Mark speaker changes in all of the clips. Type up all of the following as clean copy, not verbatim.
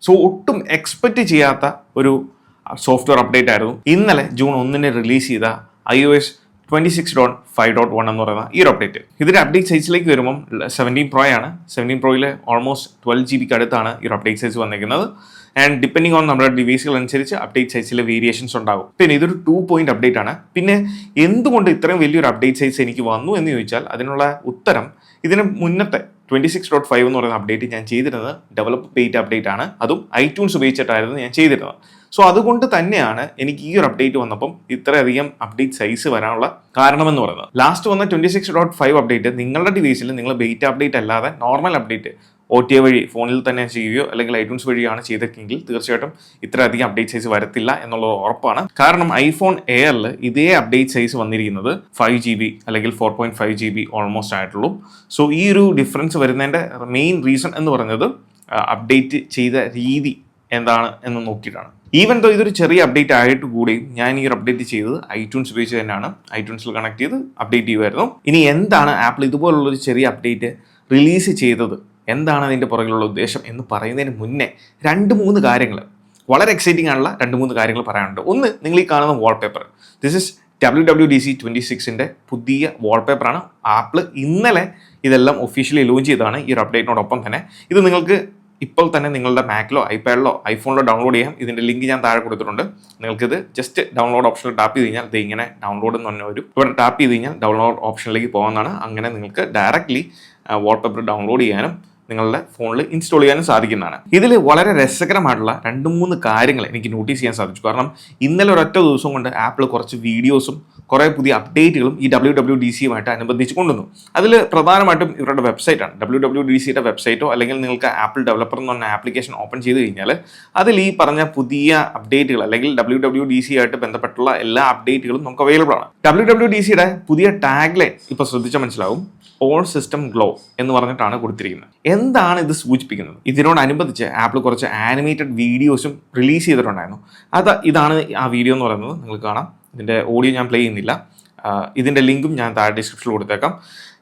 Speaker 1: So ഒട്ടും expect ചെയ്യാത്ത ഒരു സോഫ്റ്റ്വെയർ അപ്ഡേറ്റ് ആയിരുന്നു ഇന്നലെ ജൂൺ 1 റിലീസ് ചെയ്ത iOS 26.5.1 എന്ന് പറയുന്ന ഈ ഒരു അപ്ഡേറ്റ്. ഇതിന്റെ അപ്ഡേറ്റ് സൈസിലേക്ക് വരുമ്പോൾ 17 Pro ആണ്. 17 Proയിൽ ഓൾമോസ്റ്റ് 12 GB അടുത്താണ് ഈ ഒരു അപ്ഡേറ്റ് സൈസ് വന്നിരിക്കുന്നത്. ആൻഡ് ഡിപ്പെൻഡിങ് ഓൺ നമ്മുടെ ഡിവൈസുകൾ അനുസരിച്ച് അപ്ഡേറ്റ് സൈസിലെ വേരിയേഷൻസ് ഉണ്ടാകും. പിന്നെ ഇതൊരു 2 അപ്ഡേറ്റ് ആണ്. പിന്നെ എന്തുകൊണ്ട് ഇത്രയും വലിയൊരു അപ്ഡേറ്റ് സൈസ് എനിക്ക് വന്നു എന്ന് ചോദിച്ചാൽ അതിനുള്ള ഉത്തരം ഇതിന് മുന്നത്തെ 26.5 എന്ന് പറയുന്ന അപ്ഡേറ്റ് ഞാൻ ചെയ്തിരുന്നത് ഡെവലപ്പ് ബേറ്റ അപ്ഡേറ്റ് ആണ്. അതും iTunes ഉപയോഗിച്ചിട്ടായിരുന്നു ഞാൻ ചെയ്തിരുന്നത്. സോ അതുകൊണ്ട് തന്നെയാണ് എനിക്ക് ഈ ഒരു അപ്ഡേറ്റ് വന്നപ്പം ഇത്രയധികം അപ്ഡേറ്റ് സൈസ് വരാനുള്ള കാരണമെന്ന് പറയുന്നത്. ലാസ്റ്റ് വന്ന 26.5 അപ്ഡേറ്റ് നിങ്ങളുടെ ഡിവൈസിൽ നിങ്ങൾ ബേറ്റ അപ്ഡേറ്റ് അല്ലാതെ നോർമൽ അപ്ഡേറ്റ് OTA വഴി ഫോണിൽ തന്നെ ചെയ്യുകയോ അല്ലെങ്കിൽ iTunes വഴിയാണ് ചെയ്തിട്ടെങ്കിൽ തീർച്ചയായിട്ടും ഇത്രയധികം അപ്ഡേറ്റ് സൈസ് വരത്തില്ല എന്നുള്ളത് ഉറപ്പാണ്. കാരണം iPhone Airൽ ഇതേ അപ്ഡേറ്റ് സൈസ് വന്നിരിക്കുന്നത് 5 GB അല്ലെങ്കിൽ 4.5 GB ഓൾമോസ്റ്റ് ആയിട്ടുള്ളൂ. സോ ഈ ഒരു ഡിഫറൻസ് വരുന്നതിൻ്റെ മെയിൻ റീസൺ എന്ന് പറയുന്നത് അപ്ഡേറ്റ് ചെയ്ത രീതി എന്താണ് എന്ന് നോക്കിയിട്ടാണ്. ഈവൻ ദോ ഇതൊരു ചെറിയ അപ്ഡേറ്റ് ആയിട്ട് കൂടി ഞാൻ ഈ ഒരു അപ്ഡേറ്റ് ചെയ്തത് iTunes ഉപയോഗിച്ച് തന്നെയാണ്. iTuneസിൽ കണക്ട് ചെയ്ത് അപ്ഡേറ്റ് ചെയ്യുമായിരുന്നു. ഇനി എന്താണ് ആപ്പിൾ ഇതുപോലുള്ളൊരു ചെറിയ അപ്ഡേറ്റ് റിലീസ് ചെയ്തത്, എന്താണ് അതിൻ്റെ പുറകിലുള്ള ഉദ്ദേശം എന്ന് പറയുന്നതിന് മുന്നേ 2-3 കാര്യങ്ങൾ, വളരെ എക്സൈറ്റിംഗ് ആണുള്ള 2-3 കാര്യങ്ങൾ പറയാനുണ്ട്. ഒന്ന്, നിങ്ങൾ ഈ കാണുന്ന വാൾപേപ്പർ, ദിസ് ഇസ് WWDC 26ന്റെ പുതിയ വാൾപേപ്പറാണ്. ആപ്പിൾ ഇന്നലെ ഇതെല്ലാം ഒഫീഷ്യലി ലോഞ്ച് ചെയ്തതാണ് ഈ ഒരു അപ്ഡേറ്റിനോടൊപ്പം തന്നെ. ഇത് നിങ്ങൾക്ക് ഇപ്പോൾ തന്നെ നിങ്ങളുടെ മാക്കിലോ ഐപാഡിലോ ഐഫോണിലോ ഡൗൺലോഡ് ചെയ്യാം. ഇതിൻ്റെ ലിങ്ക് ഞാൻ താഴെ കൊടുത്തിട്ടുണ്ട്. നിങ്ങൾക്കിത് ജസ്റ്റ് ഡൗൺലോഡ് ഓപ്ഷനിൽ ടാപ്പ് ചെയ്ത് കഴിഞ്ഞാൽ ഇത് ഇങ്ങനെ ഡൗൺലോഡ് എന്ന് പറഞ്ഞ ഒരു ഇവിടെ ടാപ്പ് ചെയ്ത് കഴിഞ്ഞാൽ ഡൗൺലോഡ് ഓപ്ഷനിലേക്ക് പോകുന്നതാണ്. അങ്ങനെ നിങ്ങൾക്ക് ഡയറക്റ്റ്ലി വാൾപേപ്പർ ഡൗൺലോഡ് ചെയ്യാനും നിങ്ങളുടെ ഫോണിൽ ഇൻസ്റ്റാൾ ചെയ്യാനും സാധിക്കുന്നതാണ്. ഇതിൽ വളരെ രസകരമായിട്ടുള്ള 2-3 കാര്യങ്ങൾ എനിക്ക് നോട്ടീസ് ചെയ്യാൻ സാധിച്ചു. കാരണം ഇന്നലെ ഒരൊറ്റ ദിവസം കൊണ്ട് ആപ്പിൾ കുറച്ച് വീഡിയോസും കുറേ പുതിയ അപ്ഡേറ്റുകളും ഈ WWDCയുമായിട്ട് അനുബന്ധിച്ച് കൊണ്ടുവന്നു. അതിൽ പ്രധാനമായിട്ടും ഇവരുടെ വെബ്സൈറ്റാണ്. WWDCയുടെ വെബ്സൈറ്റോ അല്ലെങ്കിൽ നിങ്ങൾക്ക് ആപ്പിൾ ഡെവലപ്പർ എന്ന് പറഞ്ഞ ആപ്ലിക്കേഷൻ ഓപ്പൺ ചെയ്ത് കഴിഞ്ഞാൽ അതിൽ ഈ പറഞ്ഞ പുതിയ അപ്ഡേറ്റുകൾ അല്ലെങ്കിൽ WWDCയായിട്ട് ബന്ധപ്പെട്ടുള്ള എല്ലാ അപ്ഡേറ്റുകളും നമുക്ക് അവൈലബിൾ ആണ്. WWDCയുടെ പുതിയ ടാഗ് ലൈൻ ഇപ്പോൾ ശ്രദ്ധിച്ചാൽ മനസ്സിലാവും, ഓൾ സിസ്റ്റം ഗ്ലോ എന്ന് പറഞ്ഞിട്ടാണ് കൊടുത്തിരിക്കുന്നത്. എന്താണ് ഇത് സൂചിപ്പിക്കുന്നത്? ഇതിനോടനുബന്ധിച്ച് ആപ്പിൾ കുറച്ച് ആനിമേറ്റഡ് വീഡിയോസും റിലീസ് ചെയ്തിട്ടുണ്ടായിരുന്നു. ഇതാണ് ആ വീഡിയോ എന്ന് പറയുന്നത്. നിങ്ങൾക്ക് കാണാം. ഇതിൻ്റെ ഓഡിയോ ഞാൻ പ്ലേ ചെയ്യുന്നില്ല. ഇതിൻ്റെ ലിങ്കും ഞാൻ താഴെ ഡിസ്ക്രിപ്ഷനിൽ കൊടുത്തേക്കാം.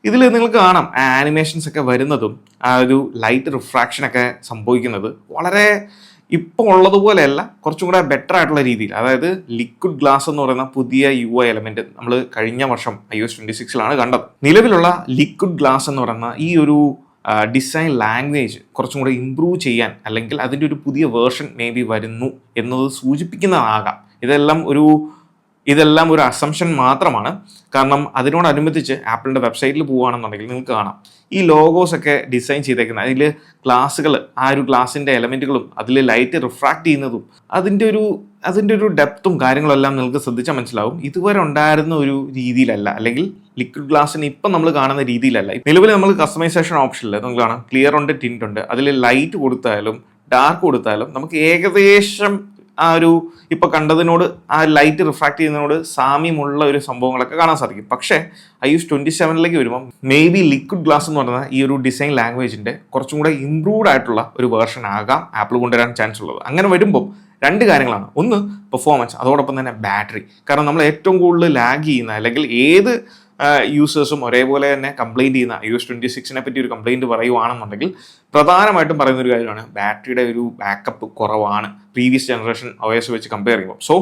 Speaker 1: ഇതിൽ നിങ്ങൾക്ക് കാണാം ആനിമേഷൻസ് ഒക്കെ വരുന്നതും ആ ഒരു ലൈറ്റ് റിഫ്രാക്ഷനൊക്കെ സംഭവിക്കുന്നത് വളരെ ഇപ്പോൾ ഉള്ളതുപോലെയല്ല, കുറച്ചും കൂടെ ബെറ്റർ ആയിട്ടുള്ള രീതിയിൽ. അതായത് ലിക്വിഡ് ഗ്ലാസ് എന്ന് പറയുന്ന പുതിയ UI എലമെന്റ് നമ്മൾ കഴിഞ്ഞ വർഷം iOS 26ലാണ് കണ്ടത്. നിലവിലുള്ള ലിക്വിഡ് ഗ്ലാസ് എന്ന് പറയുന്ന ഈ ഒരു ഡിസൈൻ ലാംഗ്വേജ് കുറച്ചും കൂടെ ഇംപ്രൂവ് ചെയ്യാൻ അല്ലെങ്കിൽ അതിൻ്റെ ഒരു പുതിയ വേർഷൻ മേ ബി വരുന്നു എന്നത് സൂചിപ്പിക്കുന്നതാകാം. ഇതെല്ലാം ഒരു അസംഷൻ മാത്രമാണ്. കാരണം അതിനോടനുബന്ധിച്ച് ആപ്പിളിൻ്റെ വെബ്സൈറ്റിൽ പോവുകയാണെന്നുണ്ടെങ്കിൽ നിങ്ങൾക്ക് കാണാം ഈ ലോഗോസ് ഒക്കെ ഡിസൈൻ ചെയ്തേക്കുന്നത്. അതിൽ ഗ്ലാസുകൾ, ആ ഒരു ഗ്ലാസിൻ്റെ എലമെൻറ്റുകളും അതിൽ ലൈറ്റ് റിഫ്രാക്ട് ചെയ്യുന്നതും അതിൻ്റെ ഒരു ഡെപ്തും കാര്യങ്ങളെല്ലാം നിങ്ങൾക്ക് ശ്രദ്ധിച്ചാൽ മനസ്സിലാവും. ഇതുവരെ ഉണ്ടായിരുന്ന ഒരു രീതിയിലല്ല, അല്ലെങ്കിൽ ലിക്വിഡ് ഗ്ലാസിന് ഇപ്പം നമ്മൾ കാണുന്ന രീതിയിലല്ല. നിലവിൽ നമ്മൾ കസ്റ്റമൈസേഷൻ ഓപ്ഷനിൽ നമുക്ക് കാണാം ക്ലിയർ ഉണ്ട്, ടിൻറ്റ് ഉണ്ട്. അതിൽ ലൈറ്റ് കൊടുത്താലും ഡാർക്ക് കൊടുത്താലും നമുക്ക് ഏകദേശം ആ ഒരു ഇപ്പോൾ കണ്ടതിനോട് ആ ലൈറ്റ് റിഫ്രാക്ട് ചെയ്യുന്നതിനോട് സാമ്യമുള്ള ഒരു സംഭവങ്ങളൊക്കെ കാണാൻ സാധിക്കും. പക്ഷേ iOS 27ലേക്ക് വരുമ്പോൾ മേ ബി ലിക്വിഡ് ഗ്ലാസ് എന്ന് പറയുന്ന ഈ ഒരു ഡിസൈൻ ലാംഗ്വേജിൻ്റെ കുറച്ചും കൂടെ ഇംപ്രൂവ്ഡ് ആയിട്ടുള്ള ഒരു വേർഷൻ ആകാം ആപ്പിൾ കൊണ്ടുവരാൻ ചാൻസ് ഉള്ളത്. അങ്ങനെ വരുമ്പോൾ 2 കാര്യങ്ങളാണ്. ഒന്ന്, പെർഫോമൻസ്, അതോടൊപ്പം തന്നെ ബാറ്ററി. കാരണം നമ്മൾ ഏറ്റവും കൂടുതൽ ലാഗ് ചെയ്യുന്ന അല്ലെങ്കിൽ ഏത് യൂസേഴ്സും ഒരേപോലെ തന്നെ കംപ്ലയിൻറ്റ് ചെയ്യുന്ന iOS 26നെ പറ്റി ഒരു കംപ്ലയിൻറ്റ് പറയുവാണെന്നുണ്ടെങ്കിൽ പ്രധാനമായിട്ടും പറയുന്നൊരു കാര്യമാണ് ബാറ്ററിയുടെ ഒരു ബാക്കപ്പ് കുറവാണ് പ്രീവിയസ് ജനറേഷൻ OS വെച്ച് കമ്പയർ ചെയ്യുമ്പോൾ. സോ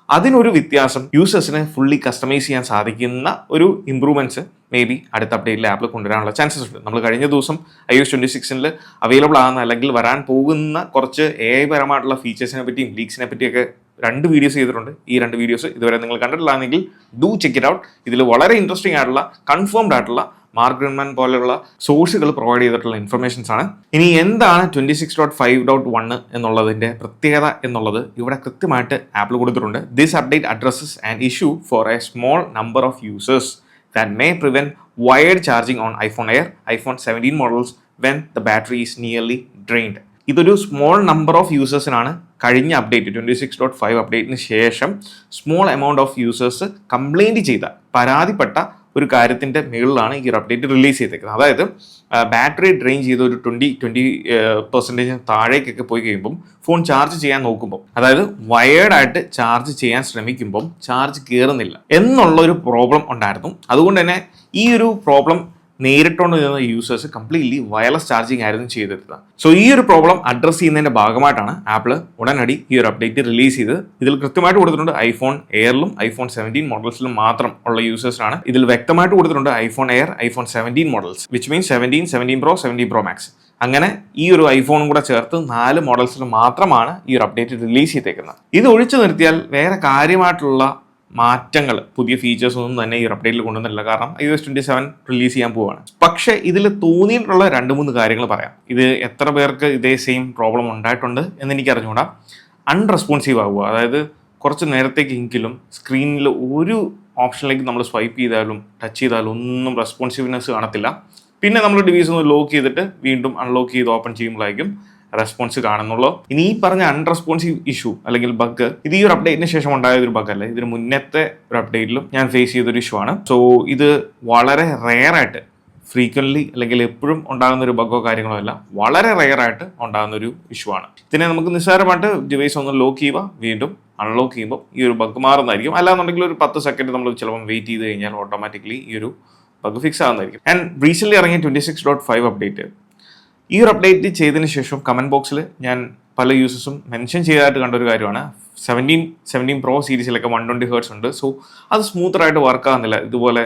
Speaker 1: അതിനൊരു വ്യത്യാസം യൂസേഴ്സിന് ഫുള്ളി കസ്റ്റമൈസ് ചെയ്യാൻ സാധിക്കുന്ന ഒരു ഇമ്പ്രൂവ്മെൻറ്റ്സ് മേ ബി അടുത്ത അപ്ഡേറ്റിൽ ആപ്പിൾ കൊണ്ടുവരാനുള്ള ചാൻസസ് ഉണ്ട്. നമ്മൾ കഴിഞ്ഞ ദിവസം iOS 26ൽ അവൈലബിൾ ആകുന്ന അല്ലെങ്കിൽ വരാൻ പോകുന്ന കുറച്ച് AI പരമായിട്ടുള്ള ഫീച്ചേഴ്സിനെ പറ്റിയും ലീക്സിനെ പറ്റിയൊക്കെ 2 വീഡിയോസ് ചെയ്തിട്ടുണ്ട്. ഈ 2 വീഡിയോസ് ഇതുവരെ നിങ്ങൾ കണ്ടിട്ടില്ലാണെങ്കിൽ ഡു ചെക്ക് ഇറ്റ് ഔട്ട്. ഇതിൽ വളരെ ഇൻട്രസ്റ്റിംഗ് ആയിട്ടുള്ള കൺഫേംഡ് ആയിട്ടുള്ള മാർക്ക് ഗ്രിൻമാൻ പോലെയുള്ള സോഴ്സുകൾ പ്രൊവൈഡ് ചെയ്തിട്ടുള്ള ഇൻഫർമേഷൻസ് ആണ്. ഇനി എന്താണ് 26.5.1 എന്നുള്ളതിൻ്റെ പ്രത്യേകത എന്നുള്ളത് ഇവിടെ കൃത്യമായിട്ട് ആപ്പിൾ കൊടുത്തിട്ടുണ്ട്. This update addresses an issue four A small number of users that may prevent wired charging on iPhone Air, iPhone 17 models when the battery is nearly drained. ഇതൊരു സ്മോൾ നമ്പർ ഓഫ് യൂസേഴ്സിനാണ് കഴിഞ്ഞ update 26.5 അപ്ഡേറ്റിന് ശേഷം small amount of users complaint ചെയ്ത പരാതിപ്പെട്ട ഒരു കാര്യത്തിൻ്റെ മുകളിലാണ് ഈ ഒരു update release ചെയ്തേക്കുന്നത്. അതായത് ബാറ്ററി ഡ്രെയിൻ ചെയ്ത് ഒരു 20% താഴേക്കൊക്കെ പോയി കഴിയുമ്പം ഫോൺ ചാർജ് ചെയ്യാൻ നോക്കുമ്പോൾ, അതായത് വയേർഡായിട്ട് ചാർജ് ചെയ്യാൻ ശ്രമിക്കുമ്പം ചാർജ് കയറുന്നില്ല എന്നുള്ളൊരു പ്രോബ്ലം ഉണ്ടായിരുന്നു. അതുകൊണ്ട് തന്നെ ഈ ഒരു പ്രോബ്ലം നേരിട്ടുകൊണ്ട് ചെയ്യുന്ന യൂസേഴ്സ് കംപ്ലീറ്റ്ലി വയർലെസ് ചാർജിങ് ആയിരുന്നു ചെയ്തിരുന്നത്. സോ ഈ ഒരു പ്രോബ്ലം അഡ്രസ് ചെയ്യുന്നതിന്റെ ഭാഗമായിട്ടാണ് ആപ്പിൾ ഉടനടി ഈ ഒരു അപ്ഡേറ്റ് റിലീസ് ചെയ്ത്. ഇതിൽ കൃത്യമായിട്ട് കൊടുത്തിട്ടുണ്ട് ഐഫോൺ എയറിലും ഐഫോൺ 17 മോഡൽസിലും മാത്രം ഉള്ള യൂസേഴ്സിനാണ്. ഇതിൽ വ്യക്തമായിട്ട് കൊടുത്തിട്ടുണ്ട് iPhone air, iPhone 17 models, which means 17, 17 Pro, 17 Pro Max. അങ്ങനെ ഈ ഒരു ഐഫോണും കൂടെ ചേർത്ത് 4 മോഡൽസിൽ മാത്രമാണ് ഈ ഒരു അപ്ഡേറ്റ് റിലീസ് ചെയ്തേക്കുന്നത്. ഇത് ഒഴിച്ചു നിർത്തിയാൽ വേറെ കാര്യമായിട്ടുള്ള മാറ്റങ്ങൾ, പുതിയ ഫീച്ചേഴ്സ് ഒന്നും തന്നെ ഈ ഒരു അപ്ഡേറ്റിൽ കൊണ്ടുവന്നില്ല. കാരണം iOS 27 റിലീസ് ചെയ്യാൻ പോവുകയാണ്. പക്ഷേ ഇതിൽ തോന്നിയിട്ടുള്ള 2-3 കാര്യങ്ങൾ പറയാം. ഇത് എത്ര പേർക്ക് ഇതേ സെയിം പ്രോബ്ലം ഉണ്ടായിട്ടുണ്ട് എന്ന് എനിക്ക് അറിഞ്ഞുകൂടാ. അൺറെസ്പോൺസീവ് ആവുക, അതായത് കുറച്ച് നേരത്തേക്കെങ്കിലും സ്ക്രീനിൽ ഒരു ഓപ്ഷനിലേക്ക് നമ്മൾ സ്വൈപ്പ് ചെയ്താലും ടച്ച് ചെയ്താലും ഒന്നും റെസ്പോൺസീവ്നെസ് കാണത്തില്ല. പിന്നെ നമ്മൾ ഡിവൈസ് ഒന്ന് ലോക്ക് ചെയ്തിട്ട് വീണ്ടും അൺലോക്ക് ചെയ്ത് ഓപ്പൺ ചെയ്യുമ്പോഴായിരിക്കും റെസ്പോൺസ് കാണുന്നുള്ളൂ. ഇനി ഈ പറഞ്ഞ അൺറെസ്പോൺസീവ് ഇഷ്യൂ അല്ലെങ്കിൽ ബഗ്, ഇത് ഈ ഒരു അപ്ഡേറ്റിന് ശേഷം ഉണ്ടായ ഒരു ബഗ് അല്ല, ഇതിന് മുന്നത്തെ ഒരു അപ്ഡേറ്റിലും ഞാൻ ഫേസ് ചെയ്തൊരു ഇഷ്യൂ ആണ്. സോ ഇത് വളരെ റെയറായിട്ട്, ഫ്രീക്വൻ്റ്ലി അല്ലെങ്കിൽ എപ്പോഴും ഉണ്ടാകുന്ന ഒരു ബഗ്ഗോ കാര്യങ്ങളോ അല്ല, വളരെ റെയറായിട്ട് ഉണ്ടാകുന്ന ഒരു ഇഷ്യൂ ആണ്. ഇതിനെ നമുക്ക് നിസ്സാരമായിട്ട് ഡിവൈസ് ഒന്ന് ലോക്ക് ചെയ്യുക, വീണ്ടും അൺലോക്ക് ചെയ്യുമ്പോൾ ഈ ഒരു ബഗ് മാറുന്നതായിരിക്കും. അല്ലാന്നുണ്ടെങ്കിൽ ഒരു 10 സെക്കൻഡ് നമ്മൾ ചിലപ്പം വെയിറ്റ് ചെയ്ത് കഴിഞ്ഞാൽ ഓട്ടോമാറ്റിക്കലി ഈ ഒരു ബഗ് ഫിക്സ് ആകുന്നതായിരിക്കും. ആൻഡ് റീസെൻ്റ്ലി ഇറങ്ങിയ 26.5 അപ്ഡേറ്റ്, ഈ ഒരു അപ്ഡേറ്റ് ചെയ്തതിന് ശേഷം കമൻറ്റ് ബോക്സിൽ ഞാൻ പല യൂസേഴ്സും മെൻഷൻ ചെയ്തതായിട്ട് കണ്ടൊരു കാര്യമാണ്, 17 Pro സീരീസിലൊക്കെ 120 Hz ഉണ്ട്. സോ അത് സ്മൂത്തറായിട്ട് വർക്ക് ആകുന്നില്ല, ഇതുപോലെ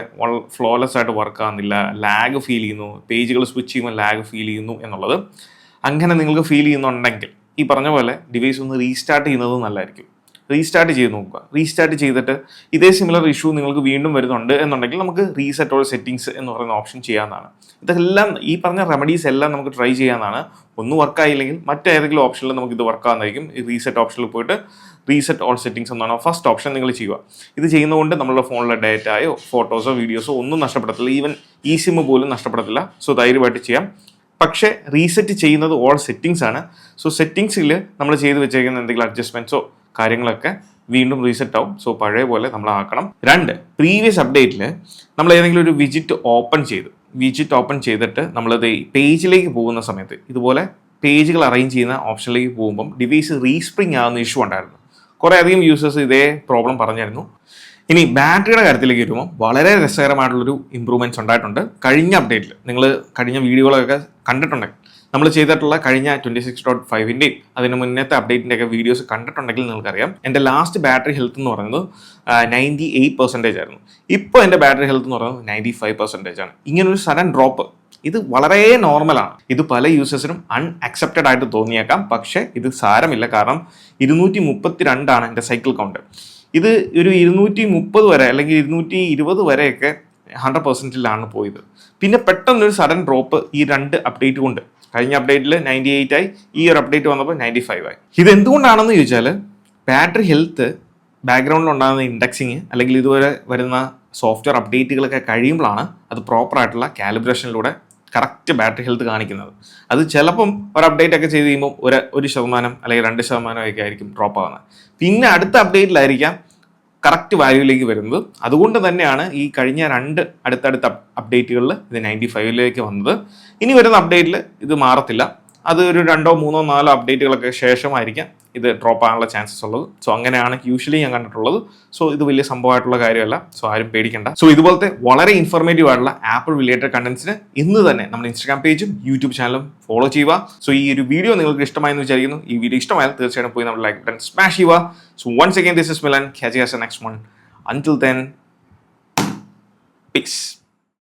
Speaker 1: ഫ്ലോലെസ് ആയിട്ട് വർക്ക് ആകുന്നില്ല, ലാഗ് ഫീൽ ചെയ്യുന്നു, പേജുകൾ സ്വിച്ച് ചെയ്യുമ്പോൾ ലാഗ് ഫീൽ ചെയ്യുന്നു എന്നുള്ളത്. അങ്ങനെ നിങ്ങൾക്ക് ഫീൽ ചെയ്യുന്നുണ്ടെങ്കിൽ ഈ പറഞ്ഞ പോലെ ഡിവൈസ് ഒന്ന് റീസ്റ്റാർട്ട് ചെയ്യുന്നത് നല്ലതായിരിക്കും. റീസ്റ്റാർട്ട് ചെയ്ത് നോക്കുക. റീസ്റ്റാർട്ട് ചെയ്തിട്ട് ഇതേ സിമിലർ ഇഷ്യൂ നിങ്ങൾക്ക് വീണ്ടും വരുന്നുണ്ട് എന്നുണ്ടെങ്കിൽ നമുക്ക് റീസെറ്റ് ഓൾ സെറ്റിംഗ്സ് എന്ന് പറയുന്ന ഓപ്ഷൻ ചെയ്യാവുന്നതാണ്. ഇതെല്ലാം ഈ പറഞ്ഞ റെമഡീസ് എല്ലാം നമുക്ക് ട്രൈ ചെയ്യാവുന്നതാണ്. ഒന്നും വർക്കായില്ലെങ്കിൽ മറ്റേതെങ്കിലും ഓപ്ഷനിൽ നമുക്ക് ഇത് വർക്കാവുന്നതായിരിക്കും. ഈ റീസെറ്റ് ഓപ്ഷനിൽ പോയിട്ട് റീസെറ്റ് ഓൾ സെറ്റിംഗ്സ് എന്നാണ് ഫസ്റ്റ് ഓപ്ഷൻ നിങ്ങൾ ചെയ്യുക. ഇത് ചെയ്യുന്നതുകൊണ്ട് നമ്മളുടെ ഫോണിലെ ഡേറ്റയോ ഫോട്ടോസോ വീഡിയോസോ ഒന്നും നഷ്ടപ്പെടത്തില്ല, ഈവൻ ഈ സിം പോലും നഷ്ടപ്പെടത്തില്ല. സോ ധൈര്യമായിട്ട് ചെയ്യാം. പക്ഷേ റീസെറ്റ് ചെയ്യുന്നത് ഓൾ സെറ്റിംഗ്സ് ആണ്. സോ സെറ്റിംഗ്സിൽ നമ്മൾ ചെയ്ത് വെച്ചേക്കുന്ന എന്തെങ്കിലും അഡ്ജസ്റ്റ്മെൻറ്റ്സോ കാര്യങ്ങളൊക്കെ വീണ്ടും റീസെറ്റ് ആവും. സോ പഴയ പോലെ നമ്മൾ ആക്കണം. 2, പ്രീവിയസ് അപ്ഡേറ്റിൽ നമ്മൾ ഏതെങ്കിലും ഒരു വിജിറ്റ് ഓപ്പൺ ചെയ്തിട്ട് നമ്മളത് പേജിലേക്ക് പോകുന്ന സമയത്ത് ഇതുപോലെ പേജുകൾ അറേഞ്ച് ചെയ്യുന്ന ഓപ്ഷനിലേക്ക് പോകുമ്പം ഡിവൈസ് റീസ്പ്രിങ് ആകുന്ന ഇഷ്യൂ ഉണ്ടായിരുന്നു. കുറേ അധികം യൂസേഴ്സ് ഇതേ പ്രോബ്ലം പറഞ്ഞായിരുന്നു. ഇനി ബാറ്ററിയുടെ കാര്യത്തിലേക്ക് വരുമ്പോൾ വളരെ രസകരമായിട്ടുള്ളൊരു ഇമ്പ്രൂവ്മെൻറ്റ്സ് ഉണ്ടായിട്ടുണ്ട്. കഴിഞ്ഞ അപ്ഡേറ്റിൽ നിങ്ങൾ കഴിഞ്ഞ വീഡിയോകളൊക്കെ കണ്ടിട്ടുണ്ടെങ്കിൽ, നമ്മൾ ചെയ്തിട്ടുള്ള കഴിഞ്ഞ 26.5ൻ്റെയും അതിന് മുന്നത്തെ അപ്ഡേറ്റിൻ്റെ ഒക്കെ വീഡിയോസ് കണ്ടിട്ടുണ്ടെങ്കിൽ നിങ്ങൾക്കറിയാം എൻ്റെ ലാസ്റ്റ് ബാറ്ററി ഹെൽത്ത് എന്ന് പറയുന്നത് 98% ആയിരുന്നു. ഇപ്പോൾ എൻ്റെ ബാറ്ററി ഹെൽത്ത് എന്ന് പറയുന്നത് 95% ആണ്. ഇങ്ങനൊരു സഡൻ ഡ്രോപ്പ് ഇത് വളരെ നോർമലാണ്. ഇത് പല യൂസേഴ്സിനും അൺഅക്സെപ്റ്റഡ് ആയിട്ട് തോന്നിയേക്കാം, പക്ഷേ ഇത് സാരമില്ല. കാരണം 232 എൻ്റെ സൈക്കിൾ കൗണ്ട്. ഇത് ഒരു 230 വരെ അല്ലെങ്കിൽ 220 വരെയൊക്കെ 100%ലാണ് പോയത്. പിന്നെ പെട്ടെന്നൊരു സഡൻ ഡ്രോപ്പ് ഈ 2 അപ്ഡേറ്റ് കൊണ്ട്, കഴിഞ്ഞ അപ്ഡേറ്റിൽ 98 ആയി, ഈ ഒരു അപ്ഡേറ്റ് വന്നപ്പോൾ 95 ആയി. ഇതെന്തുകൊണ്ടാണെന്ന് ചോദിച്ചാൽ ബാറ്ററി ഹെൽത്ത് ബാക്ക്ഗ്രൗണ്ടിൽ ഉണ്ടാകുന്ന ഇൻഡെക്സിങ് അല്ലെങ്കിൽ ഇതുവരെ വരുന്ന സോഫ്റ്റ്വെയർ അപ്ഡേറ്റുകളൊക്കെ കഴിയുമ്പോഴാണ് അത് പ്രോപ്പറായിട്ടുള്ള കാലിബ്രേഷനിലൂടെ കറക്റ്റ് ബാറ്ററി ഹെൽത്ത് കാണിക്കുന്നത്. അത് ചിലപ്പം ഒരു അപ്ഡേറ്റ് ഒക്കെ ചെയ്ത് കഴിയുമ്പോൾ 1% അല്ലെങ്കിൽ 2% ഒക്കെ ആയിരിക്കും ഡ്രോപ്പ് ആകുന്നത്. പിന്നെ അടുത്ത അപ്ഡേറ്റിലായിരിക്കാം കറക്റ്റ് വാല്യൂയിലേക്ക് വരുന്നത്. അതുകൊണ്ട് തന്നെയാണ് ഈ കഴിഞ്ഞ 2 അടുത്തടുത്ത അപ്ഡേറ്റുകളിൽ ഇത് 95ലേക്ക് വന്നത്. ഇനി വരുന്ന അപ്ഡേറ്റിൽ ഇത് മാറത്തില്ല. അത് ഒരു 2, 3, 4 അപ്ഡേറ്റുകളൊക്കെ ശേഷമായിരിക്കാം ഇത് ഡ്രോപ്പ് ആകാനുള്ള ചാൻസസ് ഉള്ളത്. സോ അങ്ങനെയാണ് യൂഷ്വലി ഞാൻ കണ്ടിട്ടുള്ളത്. സോ ഇത് വലിയ സംഭവമായിട്ടുള്ള കാര്യമല്ല. സോ ആരും പേടിക്കണ്ട. സോ ഇതുപോലത്തെ വളരെ ഇൻഫോർമേറ്റീവ് ആയിട്ടുള്ള ആപ്പിൾ റിലേറ്റഡ് കണ്ടന്റ്സിന് ഇന്ന് തന്നെ നമ്മുടെ ഇൻസ്റ്റാഗ്രാം പേജും യൂട്യൂബ് ചാനലും ഫോളോ ചെയ്യുക. സോ ഈ ഒരു വീഡിയോ നിങ്ങൾക്ക് ഇഷ്ടമായെന്ന് വിചാരിക്കുന്നു. ഈ വീഡിയോ ഇഷ്ടമായാൽ തീർച്ചയായിട്ടും പോയി നമ്മുടെ ലൈക്ക് ബട്ടൺ സ്മാഷ് ചെയ്യുക. So once again this is Milan. Catch you guys next one. Until then, peace.